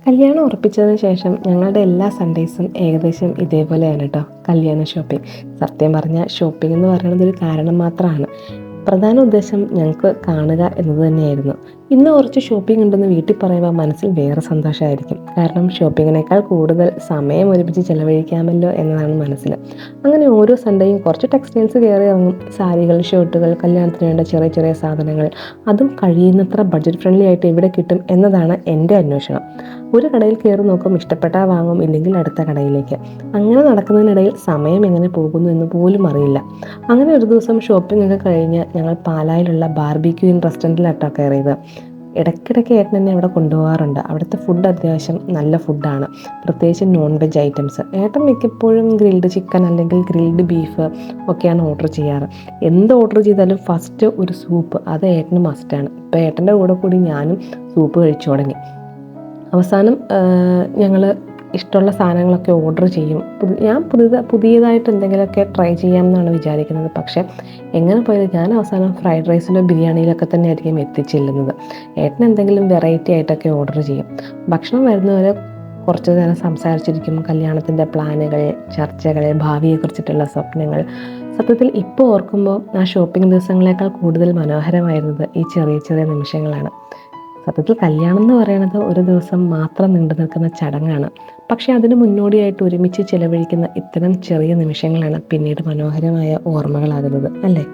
കല്യാണം ഉറപ്പിച്ചതിന് ശേഷം ഞങ്ങളുടെ എല്ലാ സൺഡേയ്സും ഏകദേശം ഇതേപോലെയാണ് കേട്ടോ. കല്യാണ ഷോപ്പിംഗ്. സത്യം പറഞ്ഞാൽ ഷോപ്പിംഗ് എന്ന് പറയുന്നത് ഒരു കാരണം മാത്രമാണ്. പ്രധാന ഉദ്ദേശം ഞങ്ങൾക്ക് കാണുക എന്നത് തന്നെയായിരുന്നു. ഇന്ന് കുറച്ച് ഷോപ്പിംഗ് ഉണ്ടെന്ന് വീട്ടിൽ പറയുമ്പോൾ മനസ്സിൽ വേറെ സന്തോഷമായിരിക്കും. കാരണം ഷോപ്പിങ്ങിനേക്കാൾ കൂടുതൽ സമയം ഒരുമിച്ച് ചിലവഴിക്കാമല്ലോ എന്നതാണ് മനസ്സിൽ. അങ്ങനെ ഓരോ സൺഡേയും കുറച്ച് ടെക്സ്റ്റൈൽസ് കയറി ഇറങ്ങും. സാരികൾ, ഷർട്ടുകൾ, കല്യാണത്തിന് വേണ്ട ചെറിയ ചെറിയ സാധനങ്ങൾ, അതും കഴിയുന്നത്ര ബഡ്ജറ്റ് ഫ്രണ്ട്ലി ആയിട്ട് എവിടെ കിട്ടും എന്നതാണ് എൻ്റെ അന്വേഷണം. ഒരു കടയിൽ കയറി നോക്കും, ഇഷ്ടപ്പെട്ടാൽ വാങ്ങും, ഇല്ലെങ്കിൽ അടുത്ത കടയിലേക്ക്. അങ്ങനെ നടക്കുന്നതിനിടയിൽ സമയം എങ്ങനെ പോകുന്നു എന്ന് പോലും അറിയില്ല. അങ്ങനെ ഒരു ദിവസം ഷോപ്പിംഗ് ഒക്കെ കഴിഞ്ഞ് ഞങ്ങൾ പാലായിലുള്ള ബാർബിക്യൂ ഇൻ റെസ്റ്റോറൻറ്റിലാട്ടോ കയറിയത്. ഇടയ്ക്കിടയ്ക്ക് ഏട്ടൻ എന്നെ അവിടെ കൊണ്ടുപോകാറുണ്ട്. അവിടുത്തെ ഫുഡ് അത്യാവശ്യം നല്ല ഫുഡാണ്, പ്രത്യേകിച്ച് നോൺ വെജ് ഐറ്റംസ്. ഏട്ടൻ മിക്കപ്പോഴും ഗ്രിൽഡ് ചിക്കൻ അല്ലെങ്കിൽ ഗ്രിൽഡ് ബീഫ് ഒക്കെയാണ് ഓർഡർ ചെയ്യാറ്. എന്ത് ഓർഡർ ചെയ്താലും ഫസ്റ്റ് ഒരു സൂപ്പ്, അത് ഏട്ടന് മസ്റ്റാണ്. ഇപ്പോൾ ഏട്ടൻ്റെ കൂടെ കൂടി ഞാനും സൂപ്പ് കഴിച്ചു തുടങ്ങി. അവസാനം ഞങ്ങൾ ഇഷ്ടമുള്ള സാധനങ്ങളൊക്കെ ഓർഡർ ചെയ്യും. ഞാൻ പുതിയതായിട്ട് എന്തെങ്കിലുമൊക്കെ ട്രൈ ചെയ്യാമെന്നാണ് വിചാരിക്കുന്നത്. പക്ഷേ എങ്ങനെ പോയത് ഞാൻ അവസാനം ഫ്രൈഡ് റൈസിലോ ബിരിയാണിയിലൊക്കെ തന്നെ ആയിരിക്കും എത്തിച്ചെല്ലുന്നത്. ഏട്ടൻ എന്തെങ്കിലും വെറൈറ്റി ആയിട്ടൊക്കെ ഓർഡർ ചെയ്യും. ഭക്ഷണം വരുന്നവരെ കുറച്ച് നേരം സംസാരിച്ചിരിക്കും. കല്യാണത്തിൻ്റെ പ്ലാനുകൾ, ചർച്ചകൾ, ഭാവിയെക്കുറിച്ചിട്ടുള്ള സ്വപ്നങ്ങൾ. സത്യത്തിൽ ഇപ്പോൾ ഓർക്കുമ്പോൾ ആ ഷോപ്പിംഗ് ദിവസങ്ങളേക്കാൾ കൂടുതൽ മനോഹരമായിരുന്നത് ഈ ചെറിയ ചെറിയ നിമിഷങ്ങളാണ്. സത്യത്തിൽ കല്യാണം എന്ന് പറയുന്നത് ഒരു ദിവസം മാത്രം നീണ്ടു നിൽക്കുന്ന ചടങ്ങാണ്. പക്ഷേ അതിന് മുന്നോടിയായിട്ട് ഒരുമിച്ച് ചിലവഴിക്കുന്ന ഇത്തരം ചെറിയ നിമിഷങ്ങളാണ് പിന്നീട് മനോഹരമായ ഓർമ്മകളാകുന്നത്, അല്ലേ?